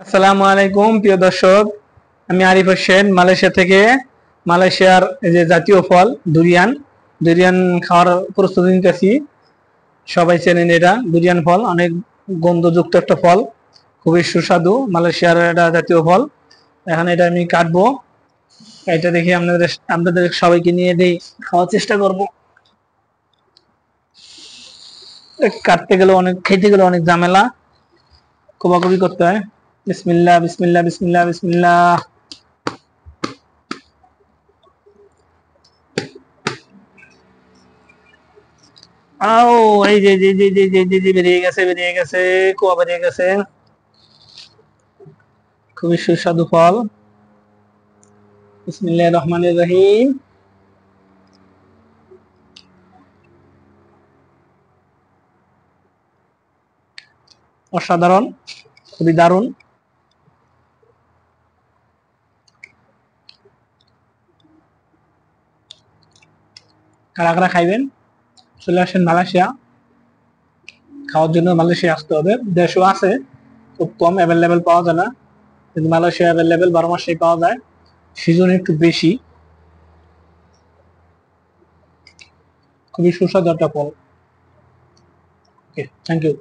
আসসালামু আলাইকুম প্রিয় দর্শক, আমি আরিফ হোসেন মালয়েশিয়া থেকে। মালয়েশিয়ার এই যে জাতীয় ফল ডুরিয়ান, ডুরিয়ান খাওয়ার প্রস্তুতি নিতেছি। সবাই চেনেন এটা ডুরিয়ান ফল, অনেক গন্ধযুক্ত একটা ফল, খুবই সুস্বাদু। মালয়েশিয়ার এটা জাতীয় ফল। এখন এটা আমি কাটবো, এটা দেখি আপনাদের সবাইকে নিয়ে দেই, খাওয়ার চেষ্টা করব। কাটতে গেলে অনেক, খেতে গেলে অনেক ঝামেলা, কোবাকুবি করতে হয়। বিসমিল্লাহ বিসমিল্লাহ বিসমিল্লাহ বিসমিল্লাহ। আও, এই যে জি জি জি জি জি জি বেরিয়ে গেছে, বেরিয়ে গেছে, কুয়া বেরিয়ে গেছে। খুবই সুস্বাদু ফল। বিসমিল্লাহির রহমানির রহিম। অসাধারণ, খুবই দারুণ। কারা কারা খাইবেন, চলে আসেন মালয়েশিয়া। খাওয়ার জন্য মালয়েশিয়া আসতে হবে। দেশও আছে, খুব কম অ্যাভেলেবেল পাওয়া যায় না, কিন্তু মালয়েশিয়া অ্যাভেলেবেল 12 মাসেই পাওয়া যায়, সিজন একটু বেশি। খুবই সুস্বাদু একটা ফল। ওকে, থ্যাংক ইউ।